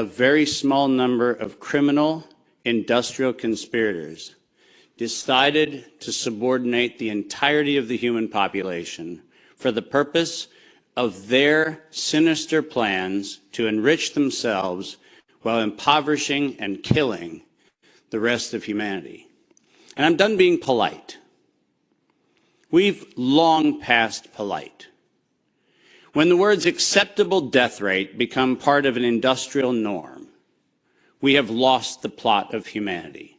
a very small number of criminal industrial conspirators decided to subordinate the entirety of the human population for the purpose of their sinister plans to enrich themselves while impoverishing and killing the rest of humanity. And I'm done being polite. We've long passed polite. When the words acceptable death rate become part of an industrial norm, we have lost the plot of humanity.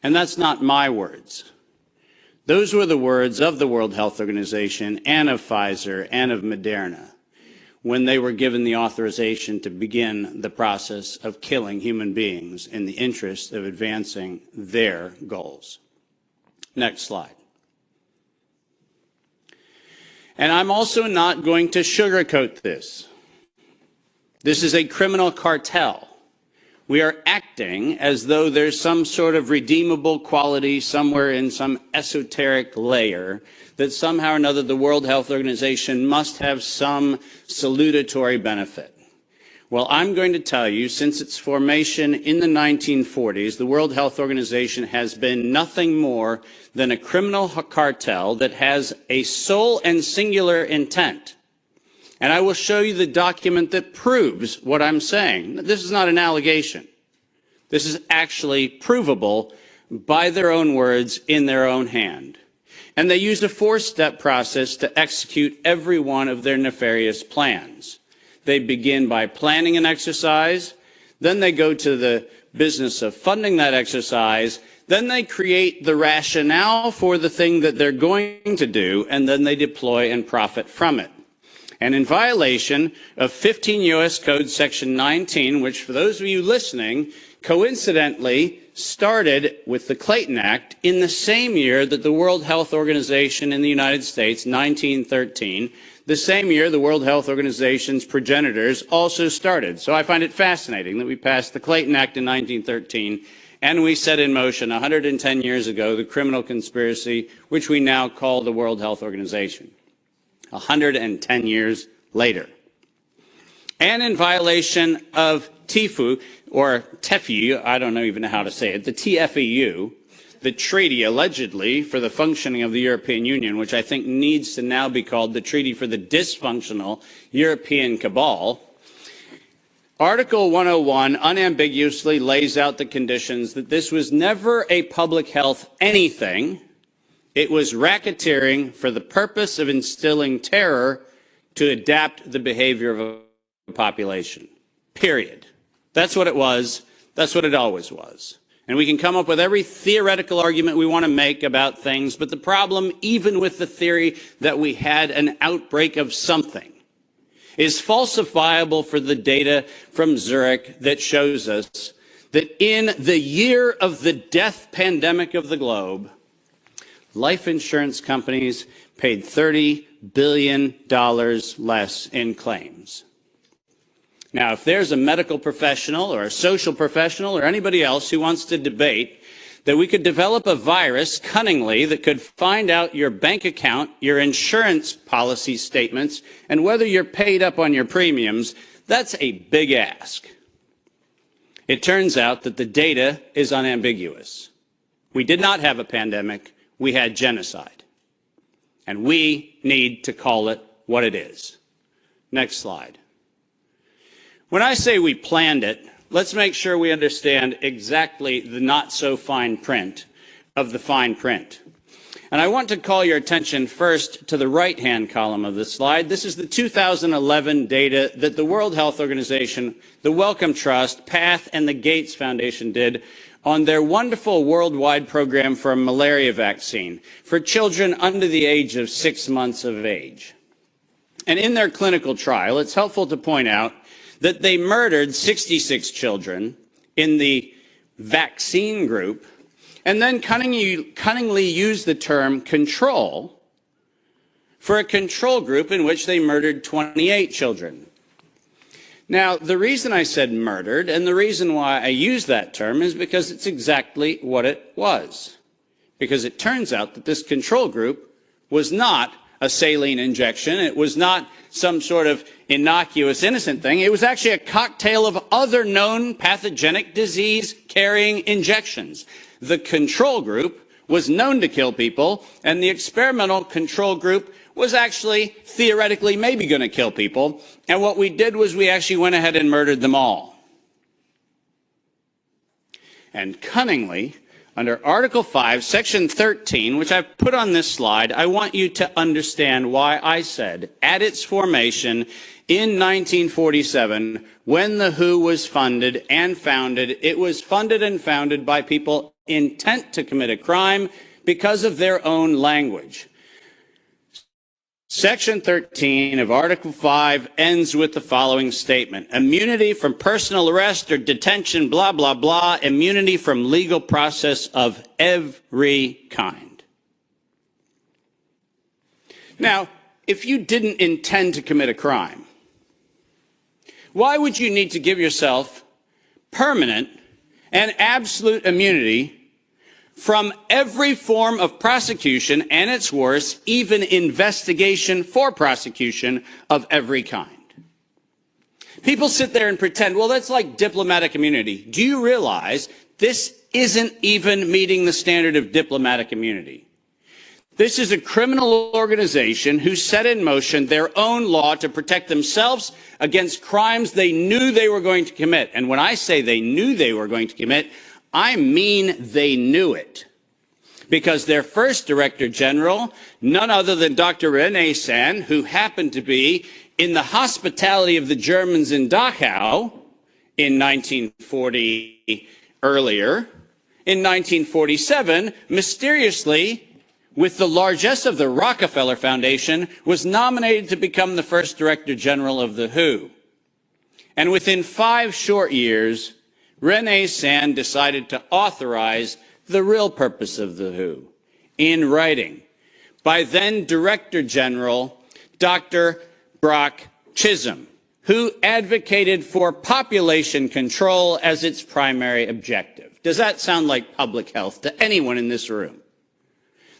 And that's not my words. Those were the words of the World Health Organization and of Pfizer and of Moderna when they were given the authorization to begin the process of killing human beings in the interest of advancing their goals. Next slide. And I'm also not going to sugarcoat this. This is a criminal cartel. We are acting as though there's some sort of redeemable quality somewhere in some esoteric layer that somehow or another the World Health Organization must have some salutatory benefit. Well, I'm going to tell you, since its formation in the 1940s, the World Health Organization has been nothing more than a criminal cartel that has a sole and singular intent. And I will show you the document that proves what I'm saying. This is not an allegation. This is actually provable by their own words in their own hand. And they use a four-step process to execute every one of their nefarious plans. They begin by planning an exercise, then they go to the business of funding that exercise, then they create the rationale for the thing that they're going to do, and then they deploy and profit from it. And in violation of 15 U.S. Code Section 19, which for those of you listening, coincidentally started with the Clayton Act in the same year that the World Health Organization in the United States, 1913, the same year the World Health Organization's progenitors also started. So I find it fascinating that we passed the Clayton Act in 1913 and we set in motion 110 years ago the criminal conspiracy which we now call the World Health Organization. 110 years later. And in violation of TIFU, or TEFU, I don't even know how to say it, the TFEU, the treaty allegedly for the functioning of the European Union, which I think needs to now be called the Treaty for the Dysfunctional European Cabal. Article 101 unambiguously lays out the conditions that this was never a public health anything. It was racketeering for the purpose of instilling terror to adapt the behavior of a population. Period. That's what it was. That's what it always was. And we can come up with every theoretical argument we want to make about things, but the problem, even with the theory that we had an outbreak of something, is falsifiable for the data from Zurich that shows us that in the year of the death pandemic of the globe, life insurance companies paid $30 billion less in claims. Now, if there's a medical professional or a social professional or anybody else who wants to debate that we could develop a virus cunningly that could find out your bank account, your insurance policy statements, and whether you're paid up on your premiums, that's a big ask. It turns out that the data is unambiguous. We did not have a pandemic. We had genocide. And we need to call it what it is. Next slide. When I say we planned it, let's make sure we understand exactly the not so fine print of the fine print. And I want to call your attention first to the right-hand column of this slide. This is the 2011 data that the World Health Organization, the Wellcome Trust, PATH, and the Gates Foundation did on their wonderful worldwide program for a malaria vaccine for children under the age of 6 months of age. And in their clinical trial, it's helpful to point out that they murdered 66 children in the vaccine group and then cunningly used the term control for a control group in which they murdered 28 children. Now, the reason I said murdered and the reason why I use that term is because it's exactly what it was. Because it turns out that this control group was not a saline injection. It was not some sort of innocuous, innocent thing. It was actually a cocktail of other known pathogenic disease-carrying injections. The control group was known to kill people, and the experimental control group was actually theoretically maybe going to kill people. And what we did was we actually went ahead and murdered them all. And cunningly, under Article 5, Section 13, which I've put on this slide, I want you to understand why I said at its formation in 1947, when the WHO was funded and founded, it was funded and founded by people intent to commit a crime because of their own language. Section 13 of Article 5 ends with the following statement: immunity from personal arrest or detention, blah, blah, blah, immunity from legal process of every kind. Now, if you didn't intend to commit a crime, why would you need to give yourself permanent and absolute immunity from every form of prosecution, and it's worse, even investigation for prosecution of every kind? People sit there and pretend, well, that's like diplomatic immunity. Do you realize this isn't even meeting the standard of diplomatic immunity? This is a criminal organization who set in motion their own law to protect themselves against crimes they knew they were going to commit. And when I say they knew they were going to commit, I mean they knew it. Because their first Director General, none other than Dr. René Sand, who happened to be in the hospitality of the Germans in Dachau in 1940 earlier, in 1947, mysteriously, with the largesse of the Rockefeller Foundation, was nominated to become the first Director General of the WHO. And within 5 short years, René Sand decided to authorize the real purpose of the WHO in writing by then Director General Dr. Brock Chisholm, who advocated for population control as its primary objective. Does that sound like public health to anyone in this room?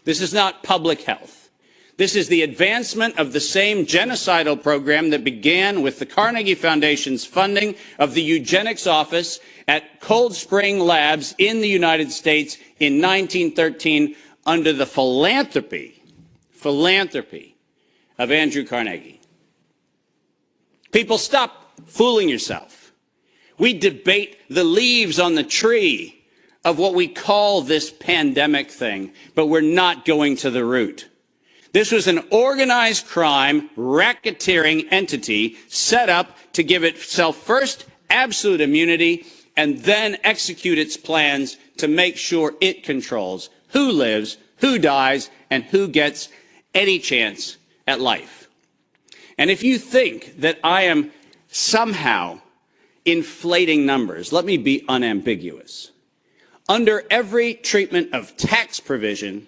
This is not public health. This is the advancement of the same genocidal program that began with the Carnegie Foundation's funding of the eugenics office at Cold Spring Labs in the United States in 1913 under the philanthropy of Andrew Carnegie. People, stop fooling yourself. We debate the leaves on the tree of what we call this pandemic thing, but we're not going to the root. This was an organized crime, racketeering entity set up to give itself first absolute immunity and then execute its plans to make sure it controls who lives, who dies, and who gets any chance at life. And if you think that I am somehow inflating numbers, let me be unambiguous. Under every treatment of tax provision,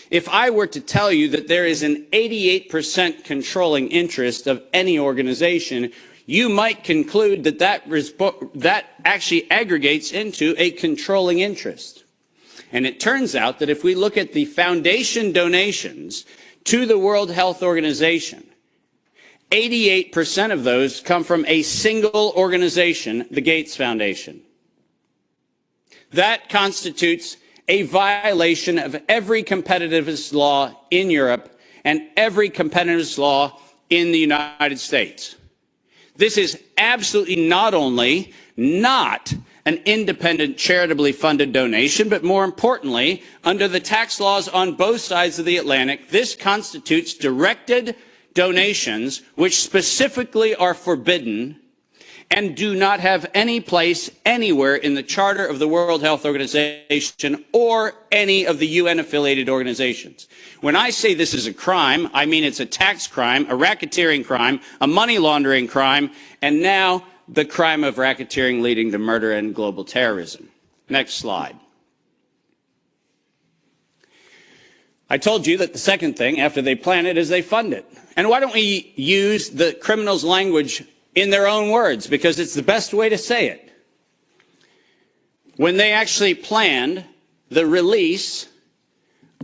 if I were to tell you that there is an 88% controlling interest of any organization, you might conclude that that actually aggregates into a controlling interest. And it turns out that if we look at the foundation donations to the World Health Organization, 88% of those come from a single organization, the Gates Foundation. That constitutes a violation of every competitivist law in Europe and every competitivist law in the United States. This is absolutely not only not an independent, charitably funded donation, but more importantly, under the tax laws on both sides of the Atlantic, this constitutes directed donations which specifically are forbidden and do not have any place anywhere in the Charter of the World Health Organization or any of the UN-affiliated organizations. When I say this is a crime, I mean it's a tax crime, a racketeering crime, a money laundering crime, and now the crime of racketeering leading to murder and global terrorism. Next slide. I told you that the second thing after they plan it is they fund it. And why don't we use the criminals' language in their own words, because it's the best way to say it. When they actually planned the release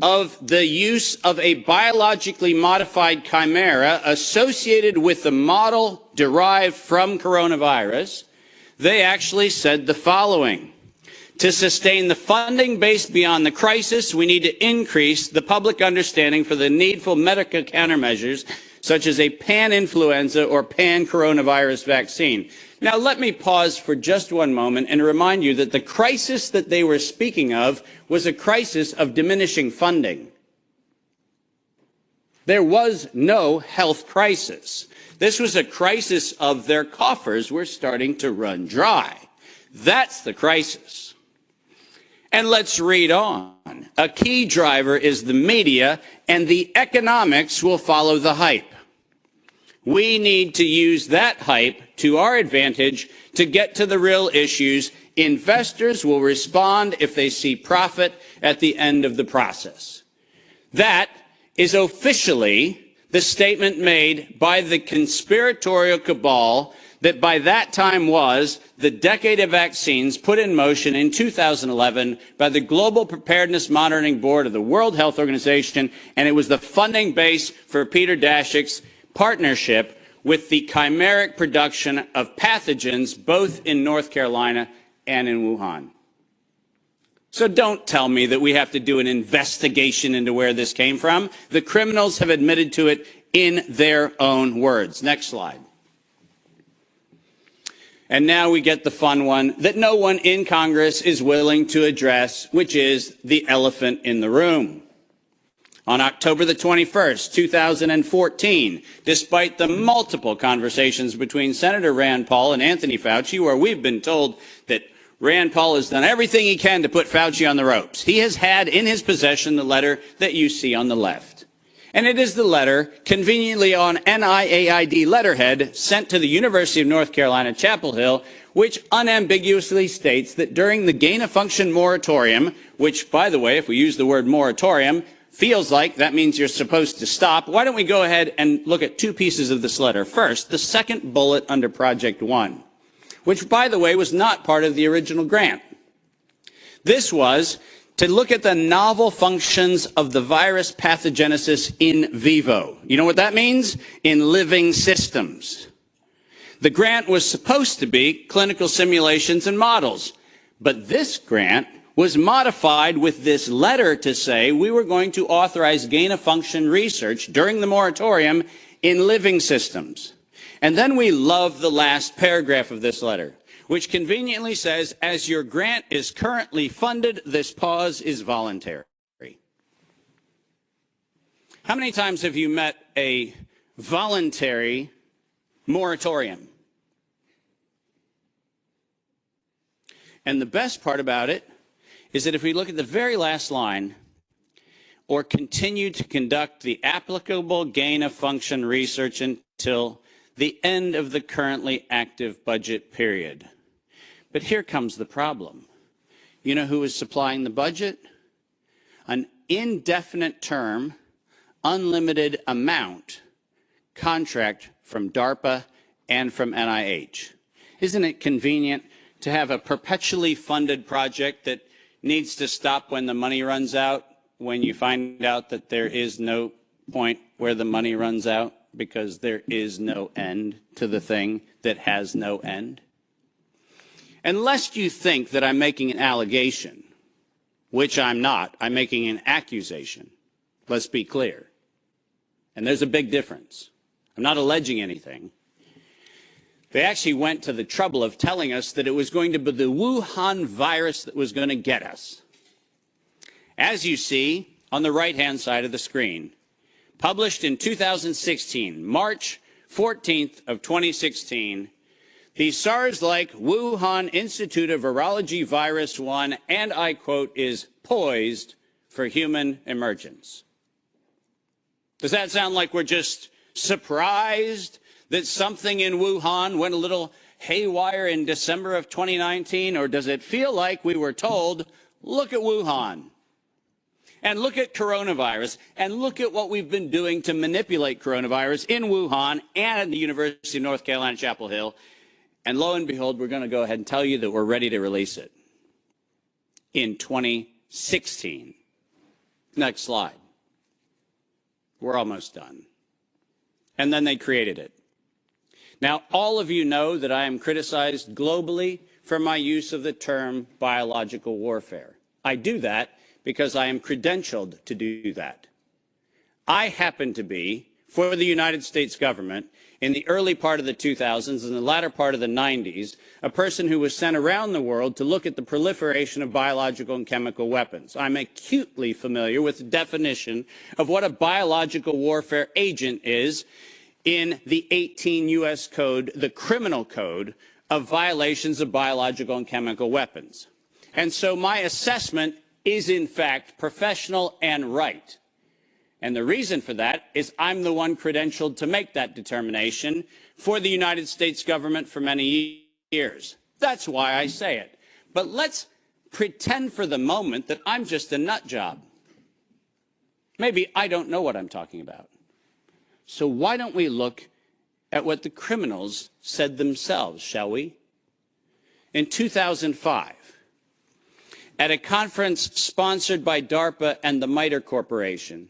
of the use of a biologically modified chimera associated with the model derived from coronavirus, they actually said the following: to sustain the funding base beyond the crisis, we need to increase the public understanding for the needful medical countermeasures, such as a pan-influenza or pan-coronavirus vaccine. Now, let me pause for just one moment and remind you that the crisis that they were speaking of was a crisis of diminishing funding. There was no health crisis. This was a crisis of their coffers were starting to run dry. That's the crisis. And let's read on. A key driver is the media, and the economics will follow the hype. We need to use that hype to our advantage to get to the real issues. Investors will respond if they see profit at the end of the process. That is officially the statement made by the conspiratorial cabal that by that time was the decade of vaccines put in motion in 2011 by the Global Preparedness Monitoring Board of the World Health Organization, and it was the funding base for Peter Daszak's partnership with the chimeric production of pathogens both in North Carolina and in Wuhan. So don't tell me that we have to do an investigation into where this came from. The criminals have admitted to it in their own words. Next slide. And now we get the fun one that no one in Congress is willing to address, which is the elephant in the room. On October the 21st, 2014, despite the multiple conversations between Senator Rand Paul and Anthony Fauci, where we've been told that Rand Paul has done everything he can to put Fauci on the ropes, he has had in his possession the letter that you see on the left. And it is the letter, conveniently on NIAID letterhead, sent to the University of North Carolina, Chapel Hill, which unambiguously states that during the gain-of-function moratorium, which, by the way, if we use the word moratorium, feels like that means you're supposed to stop. Why don't we go ahead and look at two pieces of this letter. First, the second bullet under Project One, which, by the way, was not part of the original grant. This was to look at the novel functions of the virus pathogenesis in vivo. You know what that means? In living systems. The grant was supposed to be clinical simulations and models, but this grant was modified with this letter to say we were going to authorize gain-of-function research during the moratorium in living systems. And then we love the last paragraph of this letter, which conveniently says, as your grant is currently funded, this pause is voluntary. How many times have you met a voluntary moratorium? And the best part about it is that if we look at the very last line, or continue to conduct the applicable gain-of-function research until the end of the currently active budget period. But here comes the problem. You know who is supplying the budget? An indefinite term, unlimited amount contract from DARPA and from NIH. Isn't it convenient to have a perpetually funded project that needs to stop when the money runs out, when you find out that there is no point where the money runs out because there is no end to the thing that has no end? Unless you think that I'm making an allegation, which I'm not, I'm making an accusation. Let's be clear. And there's a big difference. I'm not alleging anything. They actually went to the trouble of telling us that it was going to be the Wuhan virus that was going to get us. As you see on the right-hand side of the screen, published in 2016, March 14th of 2016, the SARS-like Wuhan Institute of Virology Virus 1, and I quote, is poised for human emergence. Does that sound like we're just surprised that something in Wuhan went a little haywire in December of 2019? Or does it feel like we were told, look at Wuhan, and look at coronavirus, and look at what we've been doing to manipulate coronavirus in Wuhan and at the University of North Carolina, Chapel Hill, and lo and behold, we're going to go ahead and tell you that we're ready to release it in 2016. Next slide. We're almost done. And then they created it. Now, all of you know that I am criticized globally for my use of the term biological warfare. I do that because I am credentialed to do that. I happen to be, for the United States government, in the early part of the 2000s and the latter part of the 90s, a person who was sent around the world to look at the proliferation of biological and chemical weapons. I'm acutely familiar with the definition of what a biological warfare agent is in the 18 U.S. Code, the criminal code of violations of biological and chemical weapons. And so my assessment is, in fact, professional and right. And the reason for that is I'm the one credentialed to make that determination for the United States government for many years. That's why I say it. But let's pretend for the moment that I'm just a nut job. Maybe I don't know what I'm talking about. So why don't we look at what the criminals said themselves, shall we? In 2005, at a conference sponsored by DARPA and the MITRE Corporation,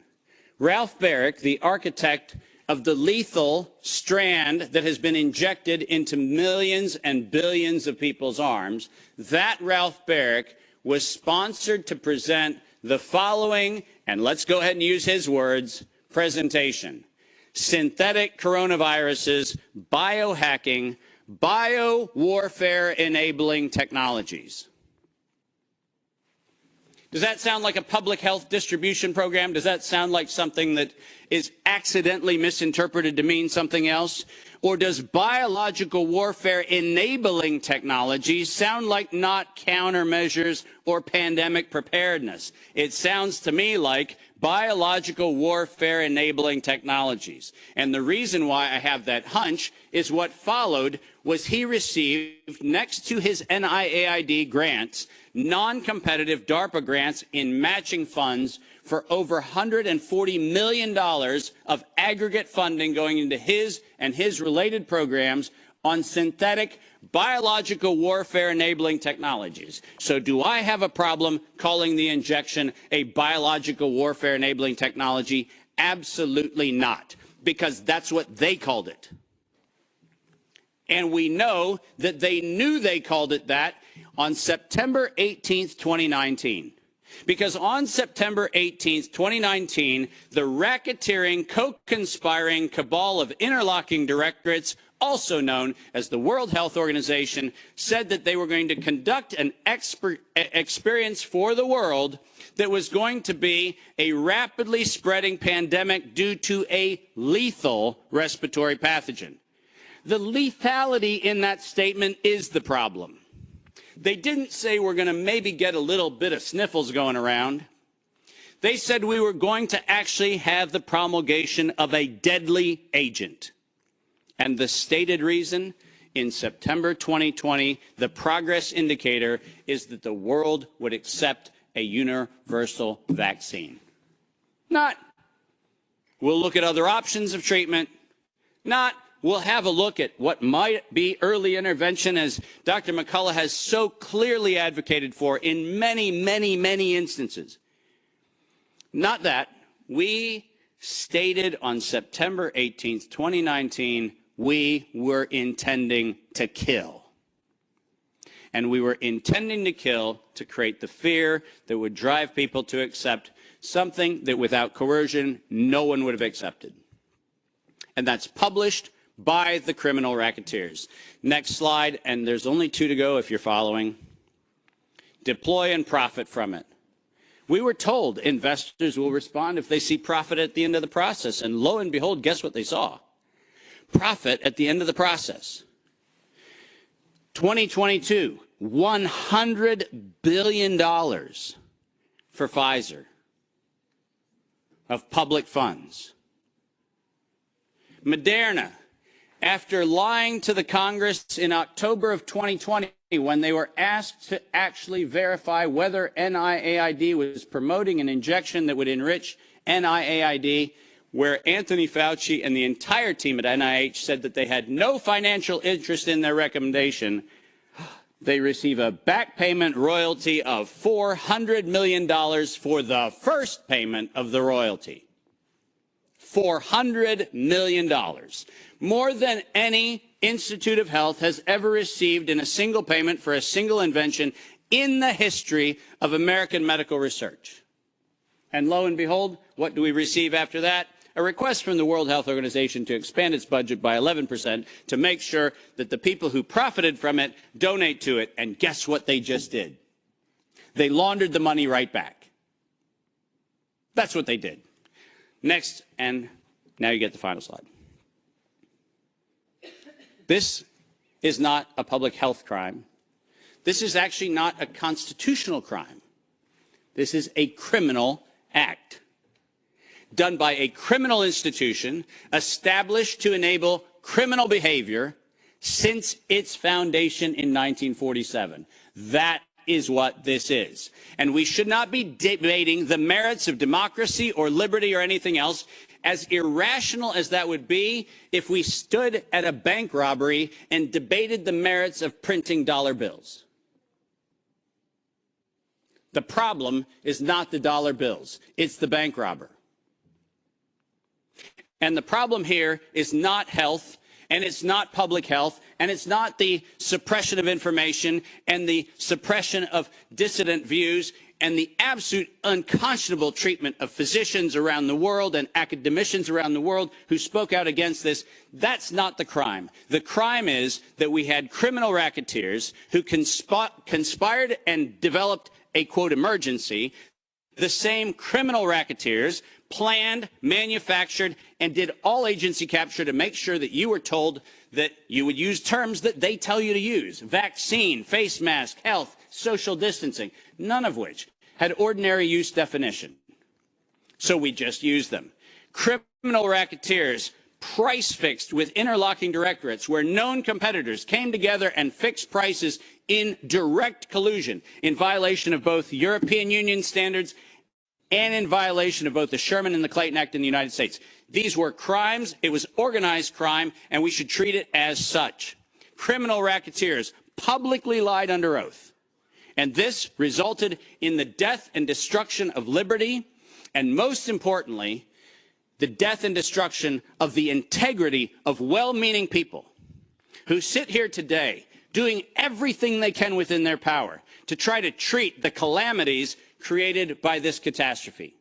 Ralph Barrick, the architect of the lethal strand that has been injected into millions and billions of people's arms, that Ralph Barrick was sponsored to present the following, and let's go ahead and use his words, presentation: synthetic coronaviruses, biohacking, bio-warfare enabling technologies. Does that sound like a public health distribution program? Does that sound like something that is accidentally misinterpreted to mean something else? Or does biological warfare enabling technologies sound like not countermeasures or pandemic preparedness? It sounds to me like biological warfare enabling technologies. And the reason why I have that hunch is what followed was he received, next to his NIAID grants, non-competitive DARPA grants in matching funds for over $140 million of aggregate funding going into his and his related programs on synthetic biological warfare enabling technologies. So do I have a problem calling the injection a biological warfare enabling technology? Absolutely not, because that's what they called it. And we know that they knew they called it that on September 18th, 2019. Because on September 18th, 2019, the racketeering, co-conspiring cabal of interlocking directorates, also known as the World Health Organization, said that they were going to conduct an experience for the world that was going to be a rapidly spreading pandemic due to a lethal respiratory pathogen. The lethality in that statement is the problem. They didn't say we're going to maybe get a little bit of sniffles going around. They said we were going to actually have the promulgation of a deadly agent. And the stated reason, in September 2020, the progress indicator is that the world would accept a universal vaccine. Not, we'll look at other options of treatment. Not, we'll have a look at what might be early intervention, as Dr. McCullough has so clearly advocated for in many, many, many instances. Not that. We stated on September 18th, 2019, we were intending to kill. And we were intending to kill to create the fear that would drive people to accept something that without coercion, no one would have accepted. And that's published by the criminal racketeers. Next slide, and there's only 2 to go if you're following. Deploy and profit from it. We were told investors will respond if they see profit at the end of the process, and lo and behold, guess what they saw? Profit at the end of the process. 2022, $100 billion for Pfizer of public funds. Moderna, after lying to the Congress in October of 2020 when they were asked to actually verify whether NIAID was promoting an injection that would enrich NIAID, where Anthony Fauci and the entire team at NIH said that they had no financial interest in their recommendation, They receive a back payment royalty of $400 million for the first payment of the royalty. $400 million. More than any Institute of Health has ever received in a single payment for a single invention in the history of American medical research. And lo and behold, what do we receive after that? A request from the World Health Organization to expand its budget by 11% to make sure that the people who profited from it donate to it. And guess what they just did? They laundered the money right back. That's what they did. Next, and now you get the final slide. This is not a public health crime. This is actually not a constitutional crime. This is a criminal act done by a criminal institution established to enable criminal behavior since its foundation in 1947. That is what this is. And we should not be debating the merits of democracy or liberty or anything else, as irrational as that would be if we stood at a bank robbery and debated the merits of printing dollar bills. The problem is not the dollar bills, it's the bank robber. And the problem here is not health, and it's not public health, and it's not the suppression of information and the suppression of dissident views and the absolute unconscionable treatment of physicians around the world and academicians around the world who spoke out against this. That's not the crime. The crime is that we had criminal racketeers who conspired and developed a, quote, emergency. The same criminal racketeers planned, manufactured, and did all agency capture to make sure that you were told that you would use terms that they tell you to use. Vaccine, face mask, health, social distancing, none of which had ordinary use definition. So we just used them. Criminal racketeers price fixed with interlocking directorates where known competitors came together and fixed prices in direct collusion in violation of both European Union standards and in violation of both the Sherman and the Clayton Act in the United States. These were crimes. It was organized crime, and we should treat it as such. Criminal racketeers publicly lied under oath, and this resulted in the death and destruction of liberty, and most importantly, the death and destruction of the integrity of well-meaning people who sit here today doing everything they can within their power to try to treat the calamities created by this catastrophe.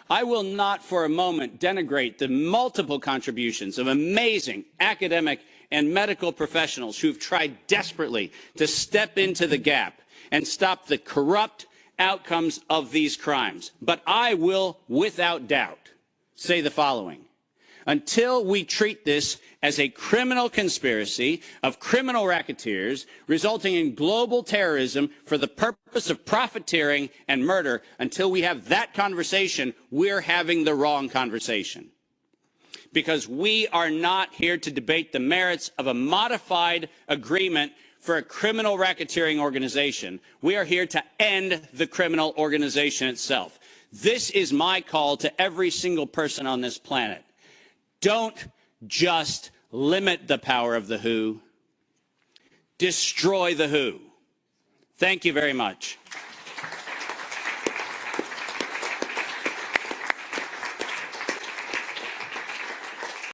I will not for a moment denigrate the multiple contributions of amazing academic and medical professionals who've tried desperately to step into the gap and stop the corrupt outcomes of these crimes. But I will, without doubt, say the following. Until we treat this as a criminal conspiracy of criminal racketeers resulting in global terrorism for the purpose of profiteering and murder, until we have that conversation, we're having the wrong conversation. Because we are not here to debate the merits of a modified agreement for a criminal racketeering organization. We are here to end the criminal organization itself. This is my call to every single person on this planet. Don't just limit the power of the WHO. Destroy the WHO. Thank you very much.